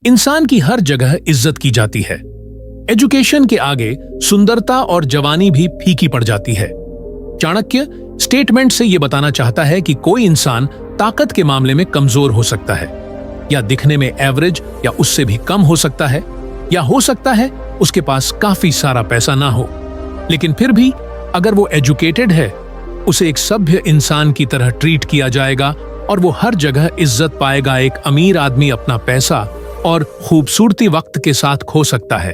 इंसान की हर जगह इज्जत की जाती है। एजुकेशन के आगे सुंदरता और जवानी भी फीकी पड़ जाती है। चाणक्य स्टेटमेंट से यह बताना चाहता है कि कोई इंसान ताकत के मामले में कमजोर हो सकता है, या दिखने में एवरेज या उससे भी कम हो सकता है, या हो सकता है उसके पास काफी सारा पैसा ना हो, लेकिन फिर भी अगर वो एजुकेटेड है, उसे एक सभ्य इंसान की तरह ट्रीट किया जाएगा और वो हर जगह इज्जत पाएगा। एक अमीर आदमी अपना पैसा और खूबसूरती वक्त के साथ खो सकता है,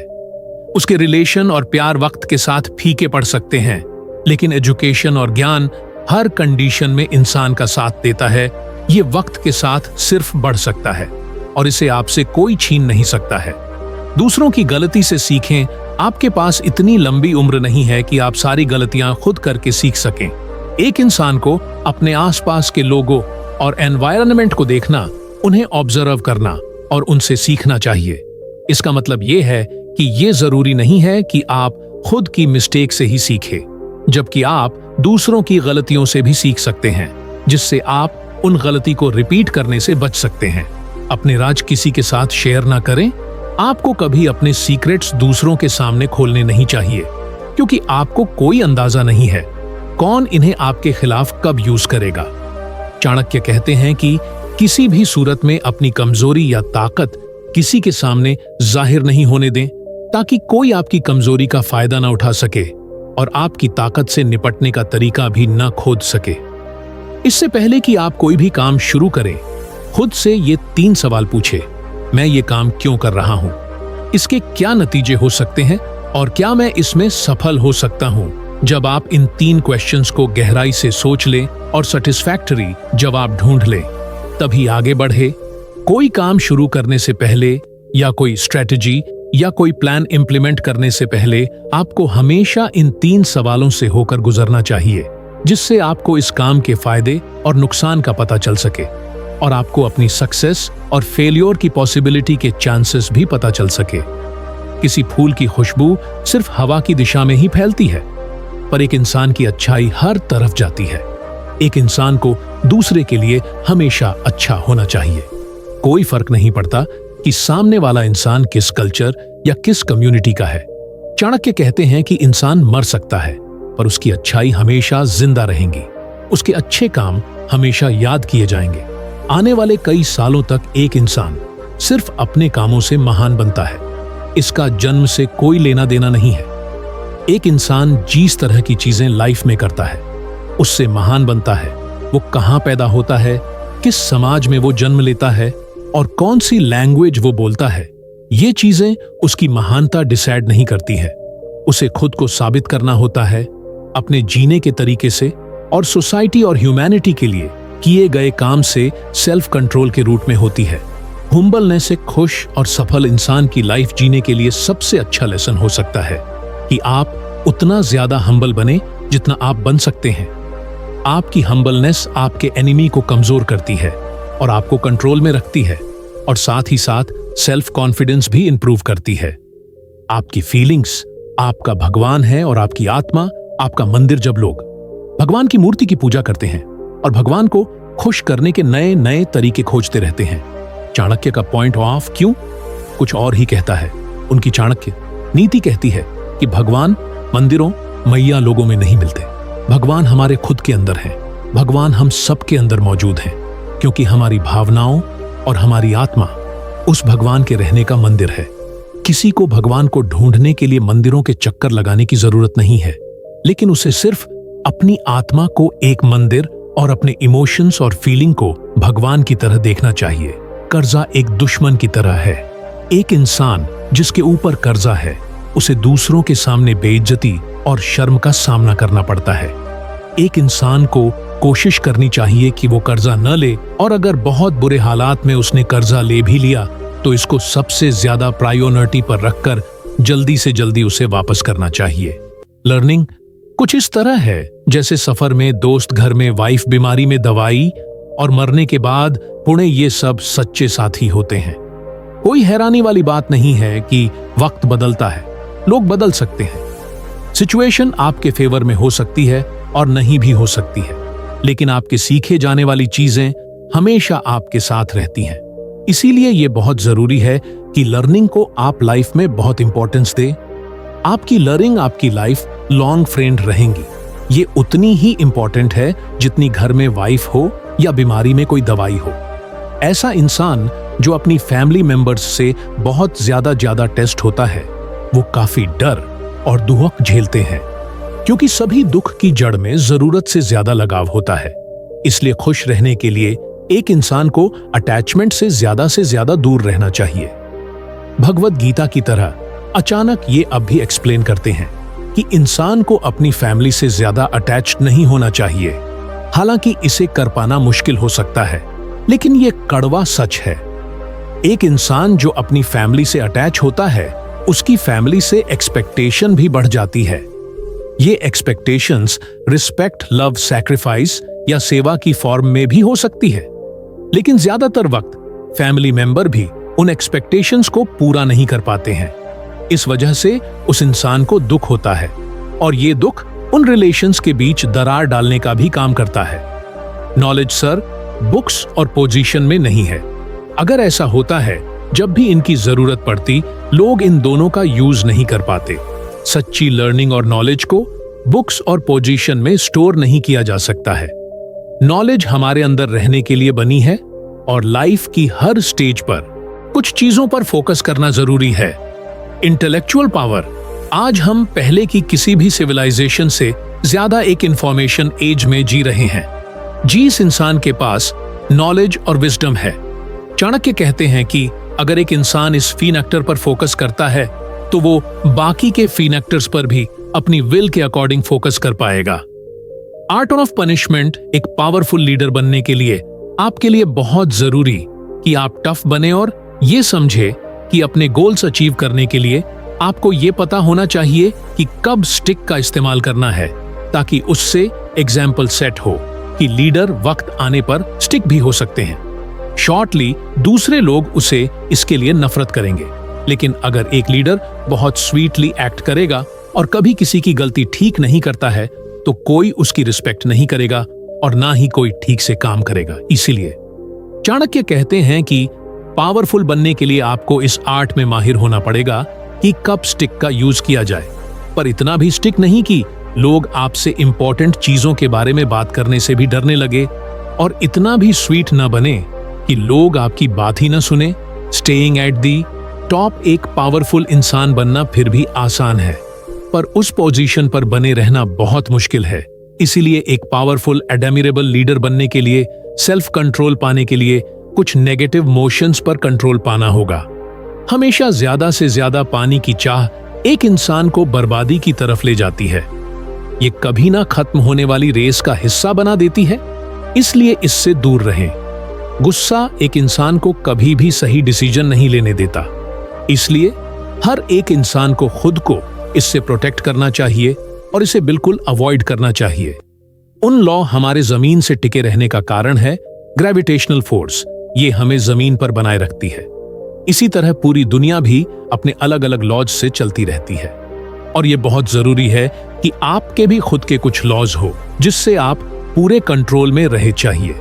उसके रिलेशन और प्यार वक्त के साथ फीके पड़ सकते हैं, लेकिन एजुकेशन और ज्ञान हर कंडीशन में इंसान का साथ देता है। ये वक्त के साथ सिर्फ बढ़ सकता है और इसे आपसे कोई छीन नहीं सकता है। दूसरों की गलती से सीखें। आपके पास इतनी लंबी उम्र नहीं है कि आप सारी गलतियां खुद करके सीख सकें। एक इंसान को अपने आसपास के लोगों और एनवायरनमेंट को देखना, उन्हें ऑब्जर्व करना और उनसे सीखना चाहिए। इसका मतलब यह है कि यह जरूरी नहीं है कि आप खुद की मिस्टेक से ही सीखें, जबकि आप दूसरों की गलतियों से भी सीख सकते हैं, जिससे आप उन गलती को रिपीट करने से बच सकते हैं। अपने राज किसी के साथ शेयर ना करें। आपको कभी अपने सीक्रेट्स दूसरों के सामने खोलने नहीं चाहिए, क्योंकि आपको कोई अंदाजा नहीं है कौन इन्हें आपके खिलाफ कब यूज करेगा। चाणक्य कहते हैं कि किसी भी सूरत में अपनी कमजोरी या ताकत किसी के सामने जाहिर नहीं होने दें, ताकि कोई आपकी कमजोरी का फायदा न उठा सके और आपकी ताकत से निपटने का तरीका भी न खोज सके। इससे पहले कि आप कोई भी काम शुरू करें, खुद से ये 3 सवाल पूछे। मैं ये काम क्यों कर रहा हूं? इसके क्या नतीजे हो सकते हैं और क्या मैं इसमें सफल हो सकता हूं? जब आप इन 3 क्वेश्चंस को गहराई से सोच लें और सैटिस्फैक्टरी जवाब ढूंढ लें, तभी आगे बढ़े। कोई काम शुरू करने से पहले या कोई स्ट्रेटजी या कोई प्लान इंप्लीमेंट करने से पहले आपको हमेशा इन 3 सवालों से होकर गुजरना चाहिए, जिससे आपको इस काम के फायदे और नुकसान का पता चल सके और आपको अपनी सक्सेस और फेलियर की पॉसिबिलिटी के चांसेस भी पता चल सके। किसी फूल की खुशबू सिर्फ हवा की दिशा में ही फैलती है, पर एक इंसान की अच्छाई हर तरफ जाती है। एक इंसान को दूसरे के लिए हमेशा अच्छा होना चाहिए। कोई फर्क नहीं पड़ता कि सामने वाला इंसान किस कल्चर या किस कम्युनिटी का है। चाणक्य कहते हैं कि इंसान मर सकता है, पर उसकी अच्छाई हमेशा जिंदा रहेंगी। उसके अच्छे काम हमेशा याद किए जाएंगे। आने वाले कई सालों तक एक इंसान सिर्फ अपने कामों से महान बनता है। इसका जन्म से कोई लेना देना नहीं है। एक इंसान जिस तरह की चीजें लाइफ में करता है, उससे महान बनता है। वो कहां पैदा होता है, किस समाज में वो जन्म लेता है और कौन सी लैंग्वेज वो बोलता है, ये चीजें उसकी महानता डिसाइड नहीं करती है। उसे खुद को साबित करना होता है अपने जीने के तरीके से और सोसाइटी और ह्यूमैनिटी के लिए किए गए काम से। सेल्फ कंट्रोल के रूट में होती है। हुम्बलनेस एक खुश और सफल इंसान की लाइफ जीने के लिए सबसे अच्छा लेसन हो सकता है कि आप उतना ज्यादा हम्बल बने जितना आप बन सकते हैं। आपकी हम्बलनेस आपके एनिमी को कमजोर करती है और आपको कंट्रोल में रखती है, और साथ ही साथ सेल्फ कॉन्फिडेंस भी इंप्रूव करती है। आपकी फीलिंग्स आपका भगवान है और आपकी आत्मा आपका मंदिर। जब लोग भगवान की मूर्ति की पूजा करते हैं और भगवान को खुश करने के नए नए तरीके खोजते रहते हैं। चाणक्य का पॉइंट ऑफ क्यों कुछ और ही कहता है। उनकी चाणक्य नीति कहती है कि भगवान मंदिरों, मैया लोगों में नहीं मिलते। भगवान हमारे खुद के अंदर है। भगवान हम सबके अंदर मौजूद है, क्योंकि हमारी भावनाओं और हमारी आत्मा उस भगवान के रहने का मंदिर है। किसी को भगवान को ढूंढने के लिए मंदिरों के चक्कर लगाने की जरूरत नहीं है, लेकिन उसे सिर्फ अपनी आत्मा को एक मंदिर और अपने इमोशंस और फीलिंग को भगवान की तरह देखना चाहिए। कर्जा एक दुश्मन की तरह है। एक इंसान जिसके ऊपर कर्जा है, उसे दूसरों के सामने बेइज्जती और शर्म का सामना करना पड़ता है। एक इंसान को कोशिश करनी चाहिए कि वो कर्जा न ले, और अगर बहुत बुरे हालात में उसने कर्जा ले भी लिया तो इसको सबसे ज्यादा प्रायोरिटी पर रखकर जल्दी से जल्दी उसे वापस करना चाहिए। लर्निंग कुछ इस तरह है जैसे सफर में दोस्त, घर में वाइफ, बीमारी में दवाई और मरने के बाद पुणे। ये सब सच्चे साथी होते हैं। कोई हैरानी वाली बात नहीं है कि वक्त बदलता है, लोग बदल सकते हैं। सिचुएशन आपके फेवर में हो सकती है और नहीं भी हो सकती है, लेकिन आपके सीखे जाने वाली चीजें हमेशा आपके साथ रहती हैं। इसीलिए ये बहुत जरूरी है कि लर्निंग को आप लाइफ में बहुत इंपॉर्टेंस दें। आपकी लर्निंग आपकी लाइफ लॉन्ग फ्रेंड रहेंगी। ये उतनी ही इंपॉर्टेंट है जितनी घर में वाइफ हो या बीमारी में कोई दवाई हो। ऐसा इंसान जो अपनी फैमिली मेंबर्स से बहुत ज्यादा टेस्ट होता है, वो काफी डर और दुख झेलते हैं, क्योंकि सभी दुख की जड़ में जरूरत से ज्यादा लगाव होता है। इसलिए खुश रहने के लिए एक इंसान को अटैचमेंट से ज्यादा दूर रहना चाहिए। भगवत गीता की तरह अचानक ये अब भी एक्सप्लेन करते हैं कि इंसान को अपनी फैमिली से ज्यादा अटैच्ड नहीं होना चाहिए। हालांकि इसे कर पाना मुश्किल हो सकता है, लेकिन ये कड़वा सच है। एक इंसान जो अपनी फैमिली से अटैच होता है, उसकी फैमिली से एक्सपेक्टेशन भी बढ़ जाती है। ये एक्सपेक्टेशंस रिस्पेक्ट, लव, सैक्रिफाइस या सेवा की फॉर्म में भी हो सकती है, लेकिन ज्यादातर वक्त फैमिली मेंबर भी उन एक्सपेक्टेशंस को पूरा नहीं कर पाते हैं। इस वजह से उस इंसान को दुख होता है, और ये दुख उन रिलेशंस के बीच दरार डालने का भी काम करता है। नॉलेज सर बुक्स और पोजीशन में नहीं है। अगर ऐसा होता है, जब भी इनकी जरूरत पड़ती, लोग इन दोनों का यूज नहीं कर पाते। सच्ची लर्निंग और नॉलेज को बुक्स और पोजीशन में स्टोर नहीं किया जा सकता है। नॉलेज हमारे अंदर रहने के लिए बनी है, और लाइफ की हर स्टेज पर कुछ चीजों पर फोकस करना जरूरी है। Intellectual power. आज हम पहले की किसी भी सिविलाइजेशन से ज्यादा एक इंफॉर्मेशन एज में जी रहे हैं। जिस इंसान के पास नॉलेज और विजडम है, चाणक्य कहते हैं कि अगर एक इंसान इस फीनैक्टर पर फोकस करता है, तो वो बाकी के फीनैक्टर्स पर भी अपनी विल के अकॉर्डिंग फोकस कर पाएगा। Art of punishment. एक पावरफुल लीडर बनने के लिए आपके लिए बहुत जरूरी कि आप टफ बने और ये समझे कि अपने गोल्स अचीव करने के लिए आपको ये पता होना चाहिए कि कब स्टिक का इस्तेमाल करना है, ताकि उससे एग्जाम्पल सेट हो कि लीडर वक्त आने पर स्टिक भी हो सकते हैं। शॉर्टली दूसरे लोग उसे इसके लिए नफरत करेंगे, लेकिन अगर एक लीडर बहुत स्वीटली एक्ट करेगा और कभी किसी की गलती ठीक नहीं करता है, तो कोई उसकी रिस्पेक्ट नहीं करेगा और ना ही कोई ठीक से काम करेगा। इसीलिए चाणक्य कहते हैं कि पावरफुल बनने के लिए आपको इस आर्ट में माहिर होना पड़ेगा कि कब स्टिक का यूज किया जाए, पर इतना भी स्टिक नहीं कि लोग आपसे इंपॉर्टेंट चीजों के बारे में बात करने से भी डरने लगे, और इतना भी स्वीट ना बने कि लोग आपकी बात ही ना सुने। Staying at the top. एक पावरफुल इंसान बनना फिर भी आसान है, पर उस पोजीशन पर बने रहना बहुत मुश्किल है। इसीलिए एक पावरफुल एडमिरेबल लीडर बनने के लिए, सेल्फ कंट्रोल पाने के लिए कुछ नेगेटिव मोशंस पर कंट्रोल पाना होगा। हमेशा ज्यादा से ज्यादा पानी की चाह एक इंसान को बर्बादी की तरफ ले जाती है। ये कभी ना खत्म होने वाली रेस का हिस्सा बना देती है, इसलिए इससे दूर रहें। गुस्सा एक इंसान को कभी भी सही डिसीजन नहीं लेने देता, इसलिए हर एक इंसान को खुद को इससे प्रोटेक्ट करना चाहिए और इसे बिल्कुल अवॉइड करना चाहिए। उन लॉ हमारे जमीन से टिके रहने का कारण है ग्रेविटेशनल फोर्स। ये हमें जमीन पर बनाए रखती है। इसी तरह पूरी दुनिया भी अपने अलग अलग लॉज से चलती रहती है, और ये बहुत जरूरी है कि आपके भी खुद के कुछ लॉज हो जिससे आप पूरे कंट्रोल में रहे चाहिए।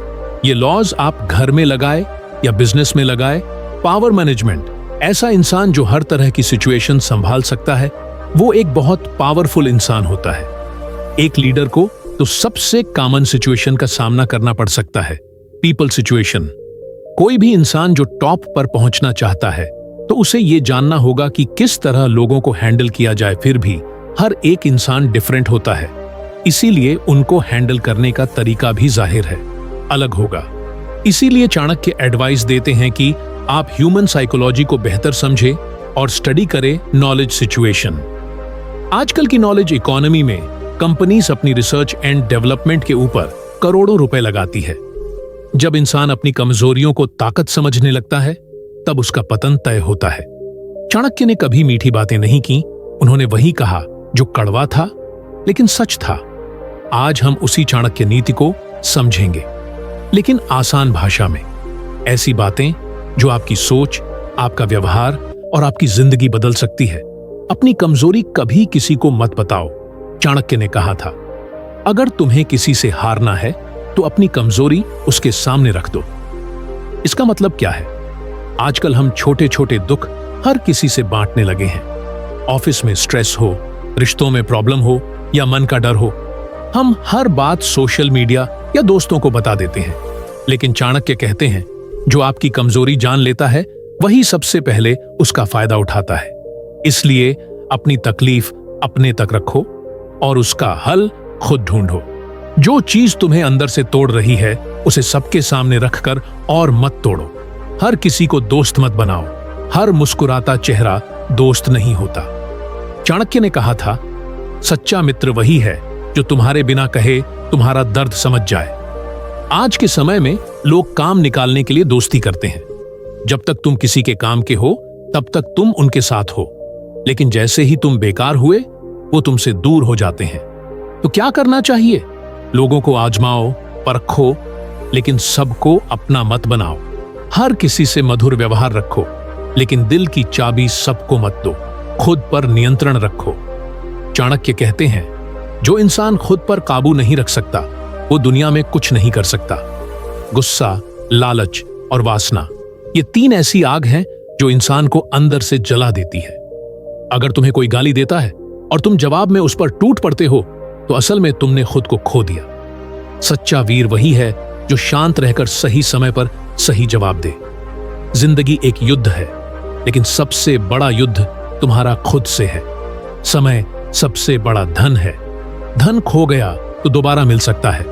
ये लॉज आप घर में लगाए या बिजनेस में लगाए। Power management. ऐसा इंसान जो हर तरह की सिचुएशन संभाल सकता है, वो एक बहुत पावरफुल इंसान होता है। एक लीडर को तो सबसे कॉमन सिचुएशन का सामना करना पड़ सकता है, पीपल सिचुएशन। कोई भी इंसान जो टॉप पर पहुंचना चाहता है, तो उसे ये जानना होगा कि किस तरह लोगों को हैंडल किया जाए। फिर भी हर एक इंसान डिफरेंट होता है, इसीलिए उनको हैंडल करने का तरीका भी जाहिर है अलग होगा। इसीलिए चाणक्य एडवाइस देते हैं कि आप ह्यूमन साइकोलॉजी को बेहतर समझें और स्टडी करें नॉलेज सिचुएशन। आजकल की नॉलेज इकोनॉमी में कंपनीज अपनी रिसर्च एंड डेवलपमेंट के ऊपर करोड़ों रुपए लगाती है। जब इंसान अपनी कमजोरियों को ताकत समझने लगता है, तब उसका पतन तय होता है। चाणक्य ने कभी मीठी बातें नहीं की, उन्होंने वही कहा जो कड़वा था लेकिन सच था। आज हम उसी चाणक्य नीति को समझेंगे, लेकिन आसान भाषा में। ऐसी बातें जो आपकी सोच, आपका व्यवहार और आपकी जिंदगी बदल सकती है। अपनी कमजोरी कभी किसी को मत बताओ। चाणक्य ने कहा था, अगर तुम्हें किसी से हारना है तो अपनी कमजोरी उसके सामने रख दो। इसका मतलब क्या है? आजकल हम छोटे छोटे दुख हर किसी से बांटने लगे हैं। ऑफिस में स्ट्रेस हो, रिश्तों में प्रॉब्लम हो या मन का डर हो, हम हर बात सोशल मीडिया या दोस्तों को बता देते हैं। लेकिन चाणक्य कहते हैं, जो आपकी कमजोरी जान लेता है वही सबसे पहले उसका फायदा उठाता है। इसलिए अपनी तकलीफ अपने तक रखो और उसका हल खुद ढूंढो। जो चीज तुम्हें अंदर से तोड़ रही है उसे सबके सामने रखकर और मत तोड़ो। हर किसी को दोस्त मत बनाओ। हर मुस्कुराता चेहरा दोस्त नहीं होता। चाणक्य ने कहा था, सच्चा मित्र वही है जो तुम्हारे बिना कहे तुम्हारा दर्द समझ जाए। आज के समय में लोग काम निकालने के लिए दोस्ती करते हैं। जब तक तुम किसी के काम के हो तब तक तुम उनके साथ हो, लेकिन जैसे ही तुम बेकार हुए वो तुमसे दूर हो जाते हैं। तो क्या करना चाहिए? लोगों को आजमाओ, परखो, लेकिन सबको अपना मत बनाओ। हर किसी से मधुर व्यवहार रखो, लेकिन दिल की चाबी सबको मत दो। खुद पर नियंत्रण रखो। चाणक्य कहते हैं, जो इंसान खुद पर काबू नहीं रख सकता वो दुनिया में कुछ नहीं कर सकता। गुस्सा, लालच और वासना, ये 3 ऐसी आग हैं जो इंसान को अंदर से जला देती है। अगर तुम्हें कोई गाली देता है और तुम जवाब में उस पर टूट पड़ते हो तो असल में तुमने खुद को खो दिया। सच्चा वीर वही है जो शांत रहकर सही समय पर सही जवाब दे। जिंदगी एक युद्ध है, लेकिन सबसे बड़ा युद्ध तुम्हारा खुद से है। समय सबसे बड़ा धन है। धन खो गया तो दोबारा मिल सकता है,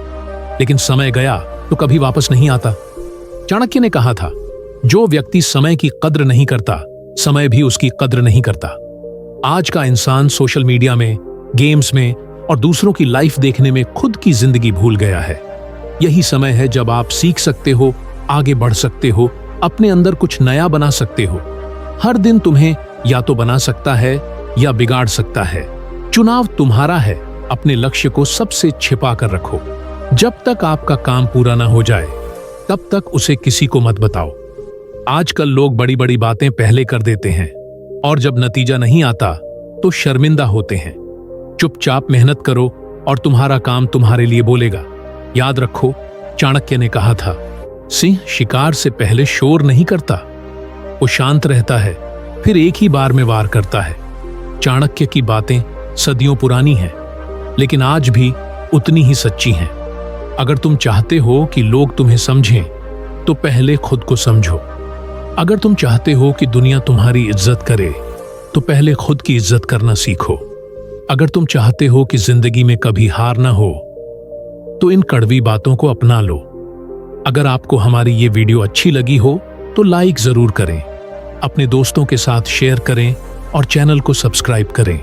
लेकिन समय गया तो कभी वापस नहीं आता। चाणक्य ने कहा था, जो व्यक्ति समय की कद्र नहीं करता, समय भी उसकी कद्र नहीं करता। आज का इंसान सोशल मीडिया में, गेम्स में और दूसरों की लाइफ देखने में खुद की जिंदगी भूल गया है। यही समय है जब आप सीख सकते हो, आगे बढ़ सकते हो, अपने अंदर कुछ नया बना सकते हो। हर दिन तुम्हें या तो बना सकता है या बिगाड़ सकता है। चुनाव तुम्हारा है। अपने लक्ष्य को सबसे छिपा कर रखो। जब तक आपका काम पूरा ना हो जाए तब तक उसे किसी को मत बताओ। आजकल लोग बड़ी बड़ी बातें पहले कर देते हैं और जब नतीजा नहीं आता तो शर्मिंदा होते हैं। चुपचाप मेहनत करो और तुम्हारा काम तुम्हारे लिए बोलेगा। याद रखो, चाणक्य ने कहा था, सिंह शिकार से पहले शोर नहीं करता, वो शांत रहता है, फिर एक ही बार में वार करता है। चाणक्य की बातें सदियों पुरानी हैं, लेकिन आज भी उतनी ही सच्ची हैं। अगर तुम चाहते हो कि लोग तुम्हें समझें, तो पहले खुद को समझो। अगर तुम चाहते हो कि दुनिया तुम्हारी इज्जत करे, तो पहले खुद की इज्जत करना सीखो। अगर तुम चाहते हो कि जिंदगी में कभी हार ना हो, तो इन कड़वी बातों को अपना लो। अगर आपको हमारी ये वीडियो अच्छी लगी हो तो लाइक जरूर करें, अपने दोस्तों के साथ शेयर करें और चैनल को सब्सक्राइब करें।